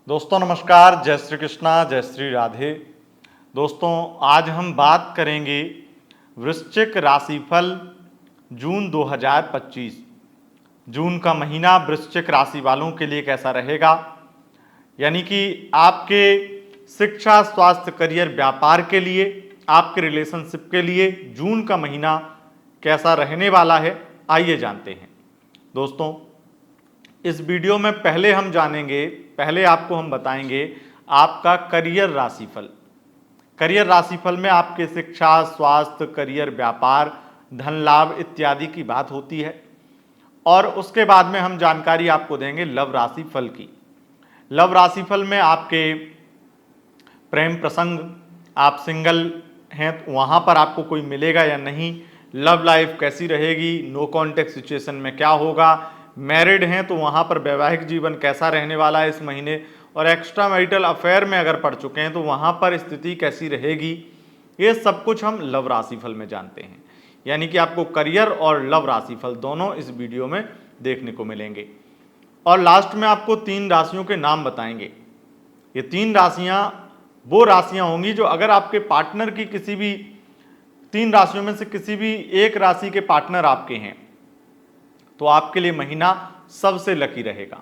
दोस्तों नमस्कार, जय श्री कृष्णा, जय श्री राधे। दोस्तों आज हम बात करेंगे वृश्चिक राशिफल जून 2025। जून का महीना वृश्चिक राशि वालों के लिए कैसा रहेगा, यानी कि आपके शिक्षा, स्वास्थ्य, करियर, व्यापार के लिए, आपके रिलेशनशिप के लिए जून का महीना कैसा रहने वाला है, आइए जानते हैं। दोस्तों इस वीडियो में पहले आपको हम बताएंगे आपका करियर राशिफल। करियर राशिफल में आपके शिक्षा, स्वास्थ्य, करियर, व्यापार, धन लाभ इत्यादि की बात होती है। और उसके बाद में हम जानकारी आपको देंगे लव राशिफल की। लव राशिफल में आपके प्रेम प्रसंग, आप सिंगल हैं तो वहाँ पर आपको कोई मिलेगा या नहीं, लव लाइफ कैसी रहेगी, नो कॉन्टेक्ट सिचुएशन में क्या होगा, मैरिड हैं तो वहाँ पर वैवाहिक जीवन कैसा रहने वाला है इस महीने, और एक्स्ट्रा मैरिटल अफेयर में अगर पड़ चुके हैं तो वहाँ पर स्थिति कैसी रहेगी, ये सब कुछ हम लव राशिफल में जानते हैं। यानी कि आपको करियर और लव राशिफल दोनों इस वीडियो में देखने को मिलेंगे। और लास्ट में आपको 3 राशियों के नाम बताएंगे। ये 3 राशियाँ वो राशियाँ होंगी जो अगर आपके पार्टनर की किसी भी 3 राशियों में से किसी भी एक राशि के पार्टनर आपके हैं तो आपके लिए महीना सबसे लकी रहेगा।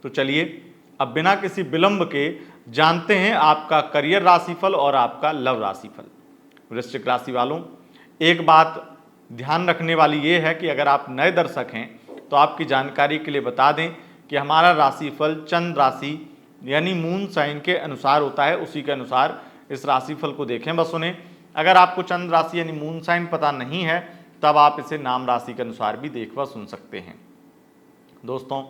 तो चलिए अब बिना किसी विलंब के जानते हैं आपका करियर राशिफल और आपका लव राशिफल। वृश्चिक राशि वालों, एक बात ध्यान रखने वाली ये है कि अगर आप नए दर्शक हैं तो आपकी जानकारी के लिए बता दें कि हमारा राशिफल चंद्र राशि यानी मून साइन के अनुसार होता है। उसी के अनुसार इस राशिफल को देखें व सुने। अगर आपको चंद्र राशि यानी मून साइन पता नहीं है तब आप इसे नाम राशि के अनुसार भी देख व सुन सकते हैं। दोस्तों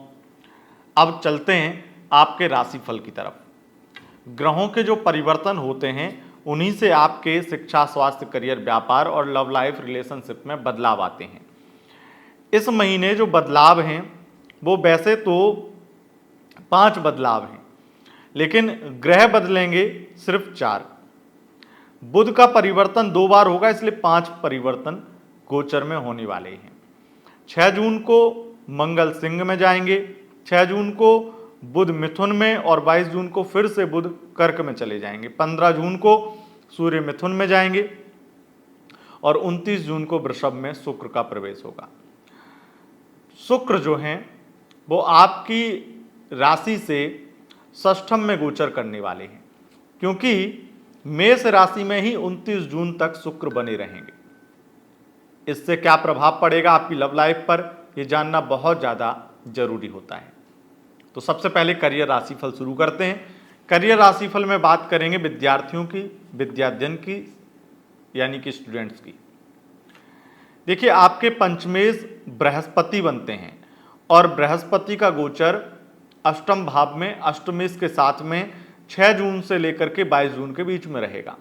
अब चलते हैं आपके राशिफल की तरफ। ग्रहों के जो परिवर्तन होते हैं उन्हीं से आपके शिक्षा, स्वास्थ्य, करियर, व्यापार और लव लाइफ रिलेशनशिप में बदलाव आते हैं। इस महीने जो बदलाव हैं वो वैसे तो 5 बदलाव हैं, लेकिन ग्रह बदलेंगे सिर्फ 4। बुध का परिवर्तन 2 बार होगा, इसलिए 5 परिवर्तन गोचर में होने वाले हैं। 6 जून को मंगल सिंह में जाएंगे, 6 जून को बुध मिथुन में और 22 जून को फिर से बुध कर्क में चले जाएंगे। 15 जून को सूर्य मिथुन में जाएंगे और 29 जून को वृषभ में शुक्र का प्रवेश होगा। शुक्र जो हैं वो आपकी राशि से षष्ठम में गोचर करने वाले हैं, क्योंकि मेष राशि में ही 29 जून तक शुक्र बने रहेंगे। इससे क्या प्रभाव पड़ेगा आपकी लव लाइफ पर, यह जानना बहुत ज़्यादा जरूरी होता है। तो सबसे पहले करियर राशिफल शुरू करते हैं। करियर राशिफल में बात करेंगे विद्यार्थियों की, विद्याध्ययन की, यानी कि स्टूडेंट्स की। देखिए आपके पंचमेश बृहस्पति बनते हैं और बृहस्पति का गोचर अष्टम भाव में अष्टमेश के साथ में 6 जून से लेकर के 22 जून के बीच में रहेगा।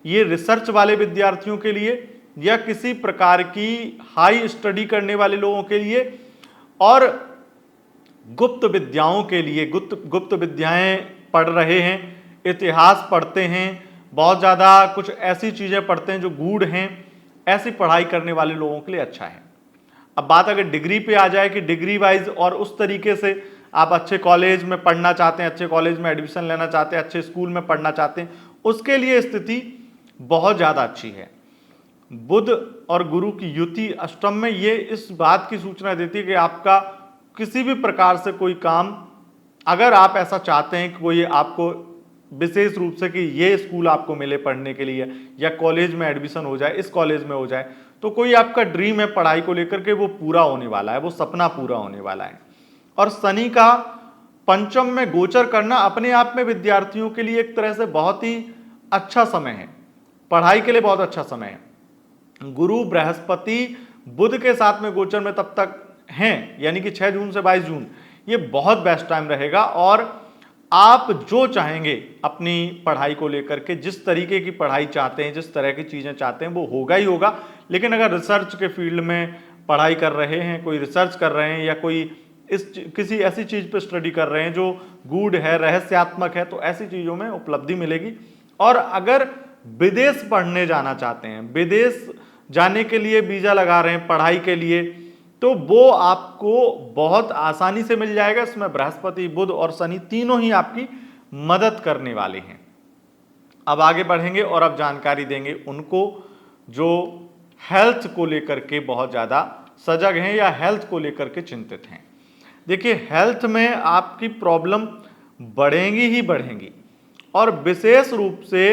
ये रिसर्च वाले विद्यार्थियों के लिए या किसी प्रकार की हाई स्टडी करने वाले लोगों के लिए और गुप्त विद्याओं के लिए, गुप्त विद्याएं पढ़ रहे हैं, इतिहास पढ़ते हैं, बहुत ज़्यादा कुछ ऐसी चीज़ें पढ़ते हैं जो गूढ़ हैं, ऐसी पढ़ाई करने वाले लोगों के लिए अच्छा है। अब बात अगर डिग्री पे आ जाए कि डिग्री वाइज और उस तरीके से आप अच्छे कॉलेज में पढ़ना चाहते हैं, अच्छे कॉलेज में एडमिशन लेना चाहते हैं, अच्छे स्कूल में पढ़ना चाहते हैं, उसके लिए स्थिति बहुत ज़्यादा अच्छी है। बुध और गुरु की युति अष्टम में ये इस बात की सूचना देती है कि आपका किसी भी प्रकार से कोई काम, अगर आप ऐसा चाहते हैं कि कोई आपको विशेष रूप से कि ये स्कूल आपको मिले पढ़ने के लिए या कॉलेज में एडमिशन हो जाए, इस कॉलेज में हो जाए, तो कोई आपका ड्रीम है पढ़ाई को लेकर के, वो पूरा होने वाला है, वो सपना पूरा होने वाला है। और शनि का पंचम में गोचर करना अपने आप में विद्यार्थियों के लिए एक तरह से बहुत ही अच्छा समय है, पढ़ाई के लिए बहुत अच्छा समय है। गुरु बृहस्पति बुध के साथ में गोचर में तब तक हैं, यानी कि 6 जून से 22 जून, ये बहुत बेस्ट टाइम रहेगा। और आप जो चाहेंगे अपनी पढ़ाई को लेकर के, जिस तरीके की पढ़ाई चाहते हैं, जिस तरह की चीज़ें चाहते हैं, वो होगा ही होगा। लेकिन अगर रिसर्च के फील्ड में पढ़ाई कर रहे हैं, कोई रिसर्च कर रहे हैं या कोई किसी ऐसी चीज़ पे स्टडी कर रहे हैं जो गूढ़ है, रहस्यात्मक है, तो ऐसी चीज़ों में उपलब्धि मिलेगी। और अगर विदेश पढ़ने जाना चाहते हैं, विदेश जाने के लिए वीज़ा लगा रहे हैं पढ़ाई के लिए, तो वो आपको बहुत आसानी से मिल जाएगा। इसमें बृहस्पति, बुध और शनि तीनों ही आपकी मदद करने वाले हैं। अब आगे बढ़ेंगे और अब जानकारी देंगे उनको जो हेल्थ को लेकर के बहुत ज़्यादा सजग हैं या हेल्थ को लेकर के चिंतित हैं। देखिए, हेल्थ में आपकी प्रॉब्लम बढ़ेंगी ही बढ़ेंगी, और विशेष रूप से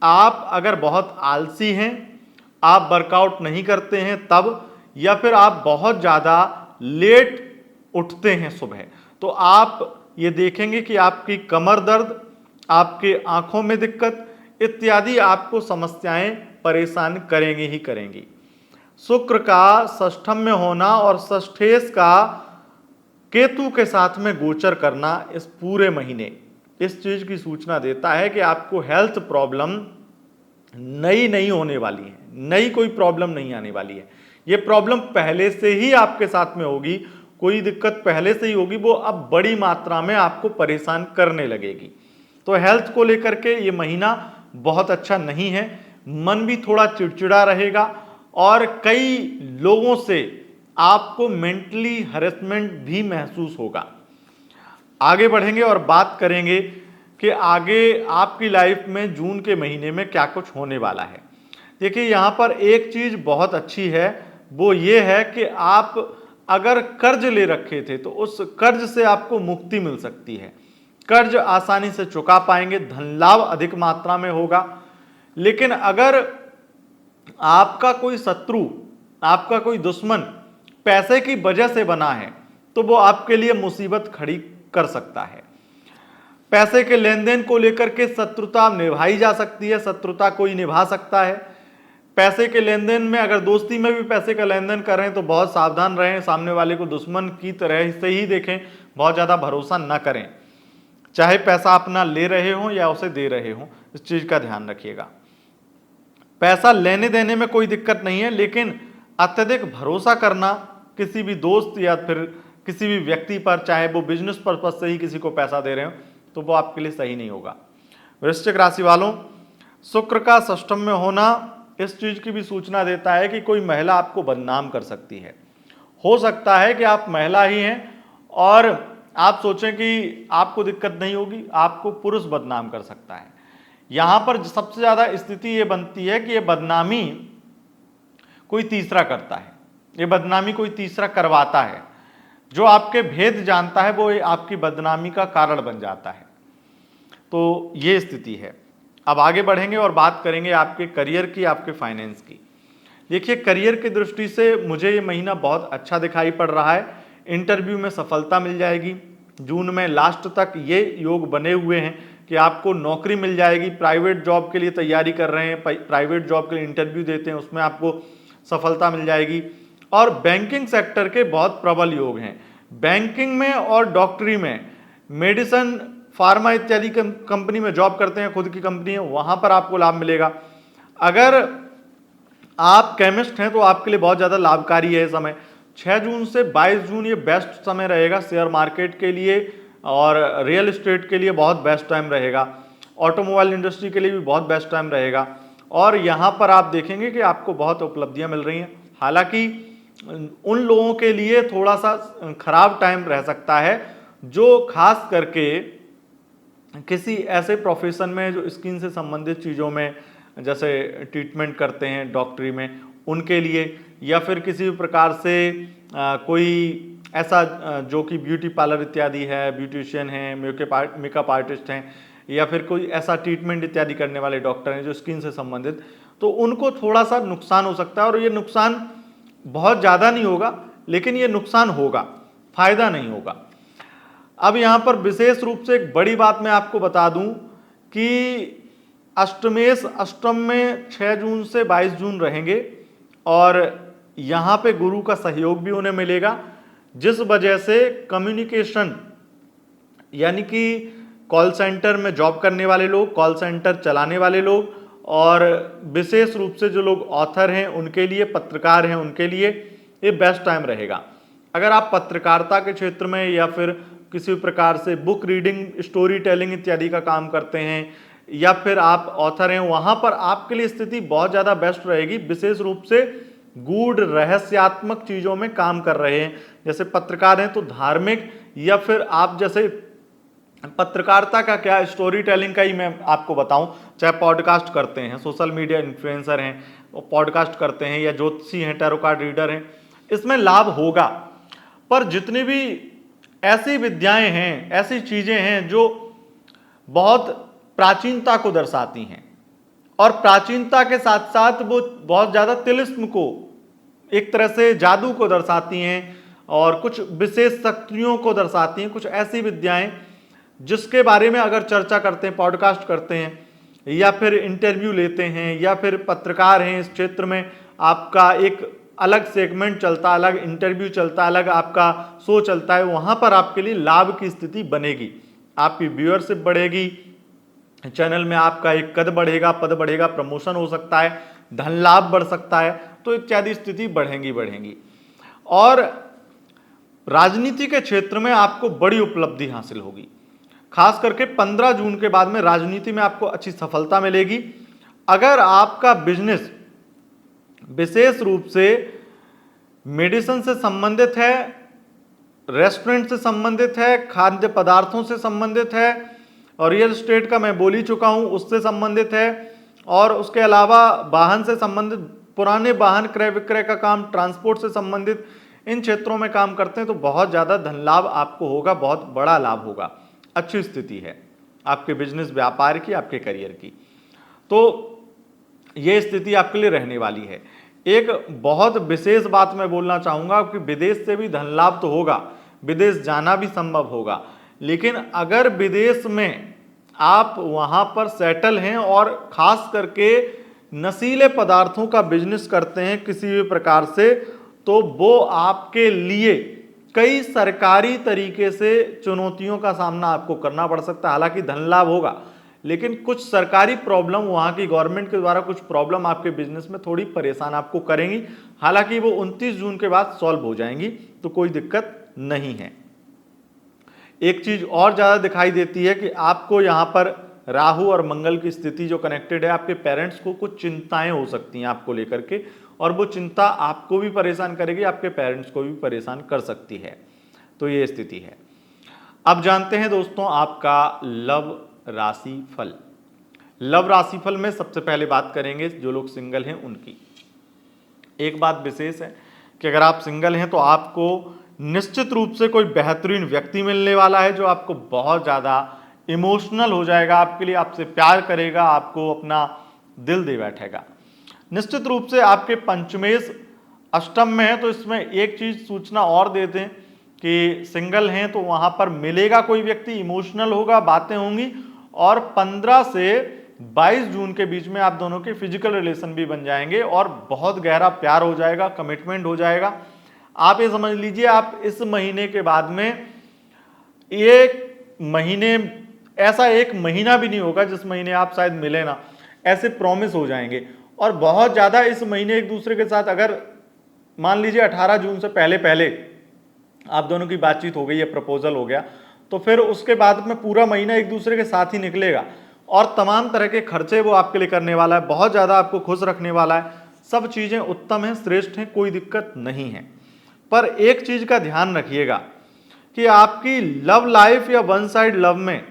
आप अगर बहुत आलसी हैं, आप वर्कआउट नहीं करते हैं तब, या फिर आप बहुत ज़्यादा लेट उठते हैं सुबह, तो आप ये देखेंगे कि आपकी कमर दर्द, आपके आंखों में दिक्कत इत्यादि आपको समस्याएं परेशान करेंगी ही करेंगी। शुक्र का षष्ठम में होना और षष्ठेश का केतु के साथ में गोचर करना इस पूरे महीने इस चीज की सूचना देता है कि आपको हेल्थ प्रॉब्लम नई नहीं होने वाली है, नई कोई प्रॉब्लम नहीं आने वाली है। ये प्रॉब्लम पहले से ही आपके साथ में होगी, कोई दिक्कत पहले से ही होगी, वो अब बड़ी मात्रा में आपको परेशान करने लगेगी। तो हेल्थ को लेकर के ये महीना बहुत अच्छा नहीं है, मन भी थोड़ा चिड़चिड़ा रहेगा और कई लोगों से आपको मेंटली हरेसमेंट भी महसूस होगा। आगे बढ़ेंगे और बात करेंगे कि आगे आपकी लाइफ में जून के महीने में क्या कुछ होने वाला है। देखिए, यहाँ पर एक चीज बहुत अच्छी है, वो ये है कि आप अगर कर्ज ले रखे थे तो उस कर्ज से आपको मुक्ति मिल सकती है, कर्ज आसानी से चुका पाएंगे, धन लाभ अधिक मात्रा में होगा। लेकिन अगर आपका कोई शत्रु, आपका कोई दुश्मन पैसे की वजह से बना है तो वो आपके लिए मुसीबत खड़ी कर सकता है। पैसे के लेन देन को लेकर के शत्रुता निभाई जा सकती है, शत्रुता कोई निभा सकता है। पैसे के लेन देन में अगर दोस्ती में भी पैसे का लेन देन कर रहे हैं तो बहुत सावधान रहें, सामने वाले को दुश्मन की तरह से ही देखें, बहुत ज़्यादा भरोसा न करें, चाहे पैसा अपना ले रहे हो या उसे दे रहे हो, इस चीज़ का ध्यान रखिएगा। पैसा लेने देने में कोई दिक्कत नहीं है, लेकिन अत्यधिक भरोसा करना किसी भी दोस्त या फिर किसी भी व्यक्ति पर, चाहे वो बिजनेस पर्पज से ही किसी को पैसा दे रहे हो, तो वो आपके लिए सही नहीं होगा। वृश्चिक राशि वालों, शुक्र का षष्ठम में होना इस चीज की भी सूचना देता है कि कोई महिला आपको बदनाम कर सकती है। हो सकता है कि आप महिला ही हैं और आप सोचें कि आपको दिक्कत नहीं होगी, आपको पुरुष बदनाम कर सकता है। यहां पर सबसे ज्यादा स्थिति ये बनती है कि ये बदनामी कोई तीसरा करता है, ये बदनामी कोई तीसरा करवाता है, जो आपके भेद जानता है वो आपकी बदनामी का कारण बन जाता है। तो ये स्थिति है। अब आगे बढ़ेंगे और बात करेंगे आपके करियर की, आपके फाइनेंस की। देखिए, करियर की दृष्टि से मुझे ये महीना बहुत अच्छा दिखाई पड़ रहा है। इंटरव्यू में सफलता मिल जाएगी, जून में लास्ट तक ये योग बने हुए हैं कि आपको नौकरी मिल जाएगी। प्राइवेट जॉब के लिए तैयारी कर रहे हैं, प्राइवेट जॉब के लिए इंटरव्यू देते हैं, उसमें आपको सफलता मिल जाएगी। और बैंकिंग सेक्टर के बहुत प्रबल योग हैं, बैंकिंग में और डॉक्टरी में, मेडिसिन, फार्मा इत्यादि कंपनी में जॉब करते हैं, खुद की कंपनी है, वहां पर आपको लाभ मिलेगा। अगर आप केमिस्ट हैं तो आपके लिए बहुत ज़्यादा लाभकारी है समय। 6 जून से 22 जून ये बेस्ट समय रहेगा शेयर मार्केट के लिए और रियल एस्टेट के लिए बहुत बेस्ट टाइम रहेगा, ऑटोमोबाइल इंडस्ट्री के लिए भी बहुत बेस्ट टाइम रहेगा। और यहाँ पर आप देखेंगे कि आपको बहुत उपलब्धियाँ मिल रही हैं। हालांकि उन लोगों के लिए थोड़ा सा खराब टाइम रह सकता है जो खास करके किसी ऐसे प्रोफेशन में जो स्किन से संबंधित चीज़ों में, जैसे ट्रीटमेंट करते हैं डॉक्टरी में, उनके लिए, या फिर किसी भी प्रकार से कोई ऐसा जो कि ब्यूटी पार्लर इत्यादि है, ब्यूटिशियन हैं, मेकअप आर्टिस्ट हैं, या फिर कोई ऐसा ट्रीटमेंट इत्यादि करने वाले डॉक्टर हैं जो स्किन से संबंधित, तो उनको थोड़ा सा नुकसान हो सकता है। और ये नुकसान बहुत ज़्यादा नहीं होगा, लेकिन ये नुकसान होगा, फायदा नहीं होगा। अब यहाँ पर विशेष रूप से एक बड़ी बात मैं आपको बता दूं कि अष्टमेश अष्टम में 6 जून से 22 जून रहेंगे और यहाँ पे गुरु का सहयोग भी उन्हें मिलेगा, जिस वजह से कम्युनिकेशन, यानी कि कॉल सेंटर में जॉब करने वाले लोग, कॉल सेंटर चलाने वाले लोग, और विशेष रूप से जो लोग ऑथर हैं उनके लिए, पत्रकार हैं उनके लिए ये बेस्ट टाइम रहेगा। अगर आप पत्रकारिता के क्षेत्र में या फिर किसी प्रकार से बुक रीडिंग, स्टोरी टेलिंग इत्यादि का काम करते हैं, या फिर आप ऑथर हैं, वहाँ पर आपके लिए स्थिति बहुत ज़्यादा बेस्ट रहेगी। विशेष रूप से गूढ़ रहस्यात्मक चीजों में काम कर रहे हैं। जैसे पत्रकार हैं तो धार्मिक, या फिर आप जैसे पत्रकारिता का क्या, स्टोरी टेलिंग का ही मैं आपको बताऊं, चाहे पॉडकास्ट करते हैं, सोशल मीडिया इन्फ्लुएंसर हैं वो पॉडकास्ट करते हैं, या ज्योतिषी हैं, टैरो कार्ड रीडर हैं, इसमें लाभ होगा। पर जितनी भी ऐसी विद्याएं हैं, ऐसी चीजें हैं जो बहुत प्राचीनता को दर्शाती हैं, और प्राचीनता के साथ साथ वो बहुत ज्यादा तिलिस्म को, एक तरह से जादू को दर्शाती हैं, और कुछ विशेष शक्तियों को दर्शाती हैं, कुछ ऐसी विद्याएं जिसके बारे में अगर चर्चा करते हैं, पॉडकास्ट करते हैं, या फिर इंटरव्यू लेते हैं, या फिर पत्रकार हैं, इस क्षेत्र में आपका एक अलग सेगमेंट चलता, अलग इंटरव्यू चलता, अलग आपका शो चलता है, वहां पर आपके लिए लाभ की स्थिति बनेगी, आपकी व्यूअरशिप बढ़ेगी, चैनल में आपका एक कद बढ़ेगा, पद बढ़ेगा, प्रमोशन हो सकता है, धन लाभ बढ़ सकता है, तो इत्यादि स्थिति बढ़ेंगी। और राजनीति के क्षेत्र में आपको बड़ी उपलब्धि हासिल होगी, खास करके 15 जून के बाद में राजनीति में आपको अच्छी सफलता मिलेगी। अगर आपका बिजनेस विशेष रूप से मेडिसिन से संबंधित है, रेस्टोरेंट से संबंधित है, खाद्य पदार्थों से संबंधित है, और रियल एस्टेट का मैं बोल ही चुका हूं, उससे संबंधित है, और उसके अलावा वाहन से संबंधित, पुराने वाहन क्रय विक्रय का काम, ट्रांसपोर्ट से संबंधित इन क्षेत्रों में काम करते हैं, तो बहुत ज्यादा धन लाभ आपको होगा, बहुत बड़ा लाभ होगा, अच्छी स्थिति है आपके बिजनेस व्यापार की, आपके करियर की। तो यह स्थिति आपके लिए रहने वाली है। एक बहुत विशेष बात मैं बोलना चाहूंगा कि विदेश से भी धन लाभ तो होगा, विदेश जाना भी संभव होगा, लेकिन अगर विदेश में आप वहां पर सेटल हैं और खास करके नशीले पदार्थों का बिजनेस करते हैं किसी भी प्रकार से, तो वो आपके लिए कई सरकारी तरीके से चुनौतियों का सामना आपको करना पड़ सकता है। हालांकि धन लाभ होगा, लेकिन कुछ सरकारी प्रॉब्लम, वहां की गवर्नमेंट के द्वारा कुछ प्रॉब्लम आपके बिजनेस में थोड़ी परेशान आपको करेंगी। हालांकि वो 29 जून के बाद सॉल्व हो जाएंगी, तो कोई दिक्कत नहीं है। एक चीज और ज्यादा दिखाई देती है कि आपको यहां पर राहु और मंगल की स्थिति जो कनेक्टेड है, आपके पेरेंट्स को कुछ चिंताएं हो सकती हैं आपको लेकर के, और वो चिंता आपको भी परेशान करेगी, आपके पेरेंट्स को भी परेशान कर सकती है। तो ये स्थिति है। अब जानते हैं दोस्तों आपका लव राशि फल। लव राशि फल में सबसे पहले बात करेंगे जो लोग सिंगल हैं उनकी। एक बात विशेष है कि अगर आप सिंगल हैं तो आपको निश्चित रूप से कोई बेहतरीन व्यक्ति मिलने वाला है जो आपको बहुत ज्यादा इमोशनल हो जाएगा, आपके लिए, आपसे प्यार करेगा, आपको अपना दिल दे बैठेगा। निश्चित रूप से आपके पंचमेश अष्टम में है, तो इसमें एक चीज सूचना और दे दें कि सिंगल हैं तो वहां पर मिलेगा कोई व्यक्ति, इमोशनल होगा, बातें होंगी, और 15 से 22 जून के बीच में आप दोनों के फिजिकल रिलेशन भी बन जाएंगे और बहुत गहरा प्यार हो जाएगा, कमिटमेंट हो जाएगा। आप ये समझ लीजिए, आप इस महीने के बाद में एक महीने, ऐसा एक महीना भी नहीं होगा जिस महीने आप शायद मिले ना, ऐसे प्रॉमिस हो जाएंगे। और बहुत ज्यादा इस महीने एक दूसरे के साथ, अगर मान लीजिए 18 जून से पहले पहले आप दोनों की बातचीत हो गई है, प्रपोजल हो गया, तो फिर उसके बाद में पूरा महीना एक दूसरे के साथ ही निकलेगा, और तमाम तरह के खर्चे वो आपके लिए करने वाला है, बहुत ज्यादा आपको खुश रखने वाला है। सब चीजें उत्तम हैं, श्रेष्ठ हैं, कोई दिक्कत नहीं है। पर एक चीज का ध्यान रखिएगा कि आपकी लव लाइफ या वन साइड लव में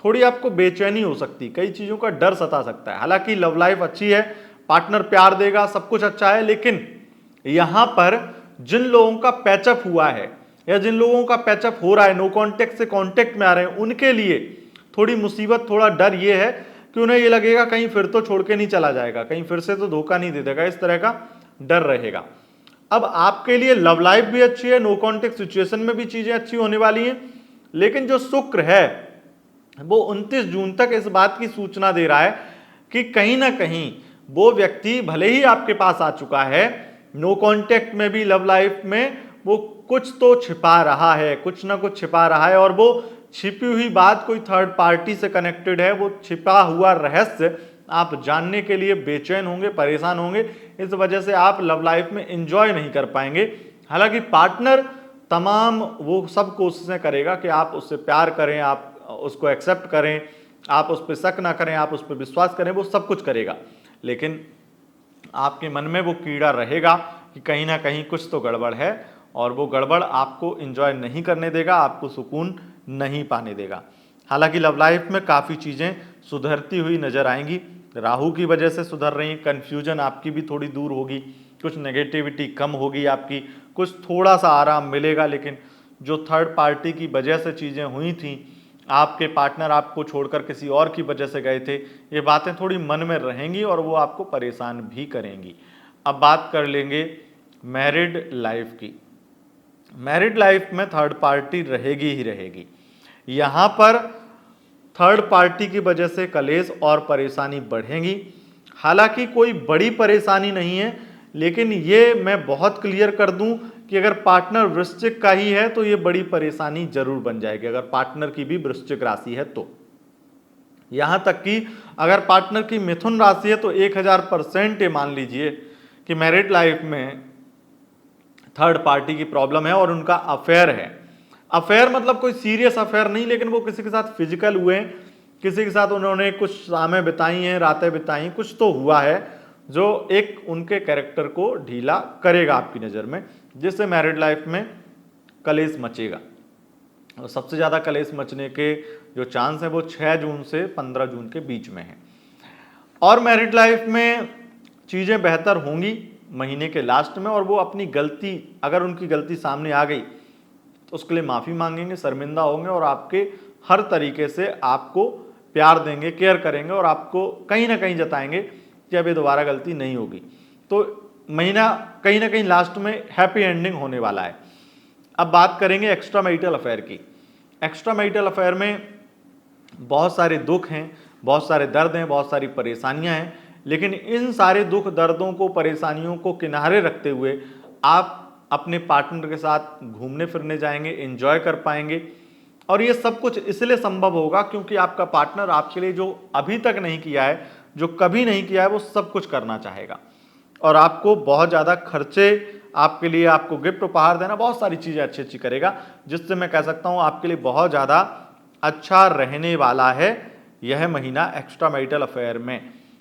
थोड़ी आपको बेचैनी हो सकती है, कई चीजों का डर सता सकता है। हालांकि लव लाइफ अच्छी है, पार्टनर प्यार देगा, सब कुछ अच्छा है, लेकिन यहां पर जिन लोगों का पैचअप हुआ है या जिन लोगों का पैचअप हो रहा है, नो कांटेक्ट से कांटेक्ट में आ रहे हैं, उनके लिए थोड़ी मुसीबत, थोड़ा डर ये है कि उन्हें ये लगेगा कहीं फिर तो छोड़ के नहीं चला जाएगा, कहीं फिर से तो धोखा नहीं दे देगा, इस तरह का डर रहेगा। अब आपके लिए लव लाइफ भी अच्छी है, नो कांटेक्ट सिचुएशन में भी चीजें अच्छी होने वाली हैं, लेकिन जो शुक्र है वो 29 जून तक इस बात की सूचना दे रहा है कि कहीं ना कहीं वो व्यक्ति भले ही आपके पास आ चुका है, नो कांटेक्ट में भी, लव लाइफ में, वो कुछ तो छिपा रहा है, कुछ ना कुछ छिपा रहा है, और वो छिपी हुई बात कोई थर्ड पार्टी से कनेक्टेड है। वो छिपा हुआ रहस्य आप जानने के लिए बेचैन होंगे, परेशान होंगे, इस वजह से आप लव लाइफ में एंजॉय नहीं कर पाएंगे। हालांकि पार्टनर तमाम वो सब कोशिशें करेगा कि आप उससे प्यार करें, आप उसको एक्सेप्ट करें, आप उस पर शक ना करें, आप उस पर विश्वास करें, वो सब कुछ करेगा, लेकिन आपके मन में वो कीड़ा रहेगा कि कहीं ना कहीं कुछ तो गड़बड़ है और वो गड़बड़ आपको एंजॉय नहीं करने देगा, आपको सुकून नहीं पाने देगा। हालांकि लव लाइफ में काफ़ी चीज़ें सुधरती हुई नजर आएंगी, राहु की वजह से सुधर रही, कन्फ्यूजन आपकी भी थोड़ी दूर होगी, कुछ नेगेटिविटी कम होगी आपकी, कुछ थोड़ा सा आराम मिलेगा। लेकिन जो थर्ड पार्टी की वजह से चीज़ें हुई थी, आपके पार्टनर आपको छोड़कर किसी और की वजह से गए थे, ये बातें थोड़ी मन में रहेंगी और वो आपको परेशान भी करेंगी। अब बात कर लेंगे मैरिड लाइफ की। मैरिड लाइफ में थर्ड पार्टी रहेगी ही रहेगी। यहाँ पर थर्ड पार्टी की वजह से कलेश और परेशानी बढ़ेगी। हालांकि कोई बड़ी परेशानी नहीं है, लेकिन ये मैं बहुत क्लियर कर दूं कि अगर पार्टनर वृश्चिक का ही है तो ये बड़ी परेशानी जरूर बन जाएगी, अगर पार्टनर की भी वृश्चिक राशि है तो। यहां तक कि अगर पार्टनर की मिथुन राशि है तो 1000% ये मान लीजिए कि मैरिड लाइफ में थर्ड पार्टी की प्रॉब्लम है और उनका अफेयर है। अफेयर मतलब कोई सीरियस अफेयर नहीं, लेकिन वो किसी के साथ फिजिकल हुए, किसी के साथ उन्होंने कुछ शामें बिताई हैं, रातें बिताई, कुछ तो हुआ है जो एक उनके कैरेक्टर को ढीला करेगा आपकी नज़र में, जिससे मैरिड लाइफ में कलेश मचेगा। और सबसे ज़्यादा कलेश मचने के जो चांस है वो 6 जून से 15 जून के बीच में है। और मैरिड लाइफ में चीज़ें बेहतर होंगी महीने के लास्ट में, और वो अपनी गलती, अगर उनकी गलती सामने आ गई तो उसके लिए माफ़ी मांगेंगे, शर्मिंदा होंगे और आपके हर तरीके से आपको प्यार देंगे, केयर करेंगे और आपको कहीं ना कहीं जताएंगे कि अब ये दोबारा गलती नहीं होगी। तो महीना कहीं ना कहीं लास्ट में हैप्पी एंडिंग होने वाला है। अब बात करेंगे एक्स्ट्रा मैरिटल अफेयर की। एक्स्ट्रा मैरिटल अफेयर में बहुत सारे दुख हैं, बहुत सारे दर्द हैं, बहुत सारी परेशानियां हैं, लेकिन इन सारे दुख दर्दों को, परेशानियों को किनारे रखते हुए आप अपने पार्टनर के साथ घूमने फिरने जाएंगे, एंजॉय कर पाएंगे। और ये सब कुछ इसलिए संभव होगा क्योंकि आपका पार्टनर आपके लिए जो अभी तक नहीं किया है, जो कभी नहीं किया है, वो सब कुछ करना चाहेगा और आपको बहुत ज़्यादा खर्चे आपके लिए, आपको गिफ्ट उपहार देना, बहुत सारी चीज़ें अच्छी अच्छी करेगा, जिससे मैं कह सकता हूँ आपके लिए बहुत ज़्यादा अच्छा रहने वाला है यह महीना एक्स्ट्रा मैरिटल अफेयर में।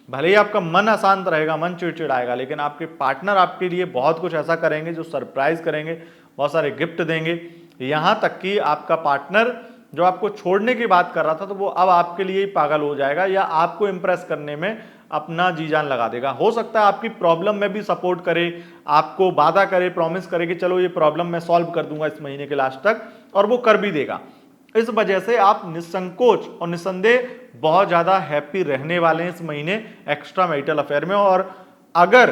भले ही आपका मन अशांत रहेगा, मन चिड़चिड़ाएगा, लेकिन आपके पार्टनर आपके लिए बहुत कुछ ऐसा करेंगे जो सरप्राइज करेंगे, बहुत सारे गिफ्ट देंगे। यहाँ तक कि आपका पार्टनर जो आपको छोड़ने की बात कर रहा था, तो वो अब आपके लिए ही पागल हो जाएगा या आपको इम्प्रेस करने में अपना जी जान लगा देगा। हो सकता है आपकी प्रॉब्लम में भी सपोर्ट करे, आपको वादा करे, प्रॉमिस करे कि चलो ये प्रॉब्लम मैं सॉल्व कर दूंगा इस महीने के लास्ट तक, और वो कर भी देगा। इस वजह से आप निसंकोच और निसंदेह बहुत ज़्यादा हैप्पी रहने वाले हैं इस महीने एक्स्ट्रा मैरिटल अफेयर में। और अगर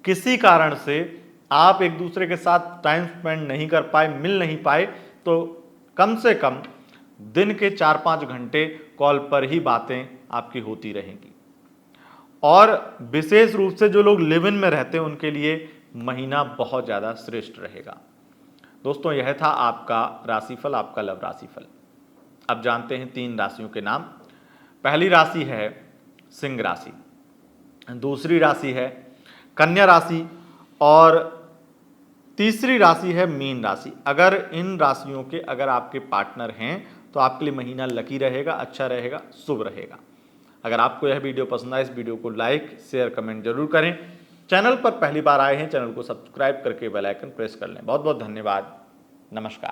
किसी कारण से आप एक दूसरे के साथ टाइम स्पेंड नहीं कर पाए, मिल नहीं पाए, तो कम से कम दिन के 4-5 घंटे कॉल पर ही बातें आपकी होती रहेंगी। और विशेष रूप से जो लोग लिव इन में रहते हैं उनके लिए महीना बहुत ज़्यादा श्रेष्ठ रहेगा। दोस्तों, यह था आपका राशिफल, आपका लव राशिफल। अब जानते हैं 3 राशियों के नाम। पहली राशि है सिंह राशि, दूसरी राशि है कन्या राशि और तीसरी राशि है मीन राशि। अगर इन राशियों के अगर आपके पार्टनर हैं तो आपके लिए महीना लकी रहेगा, अच्छा रहेगा, शुभ रहेगा। अगर आपको यह वीडियो पसंद आए, इस वीडियो को लाइक, शेयर, कमेंट जरूर करें। चैनल पर पहली बार आए हैं, चैनल को सब्सक्राइब करके बेल आइकन प्रेस कर लें। बहुत बहुत धन्यवाद। नमस्कार।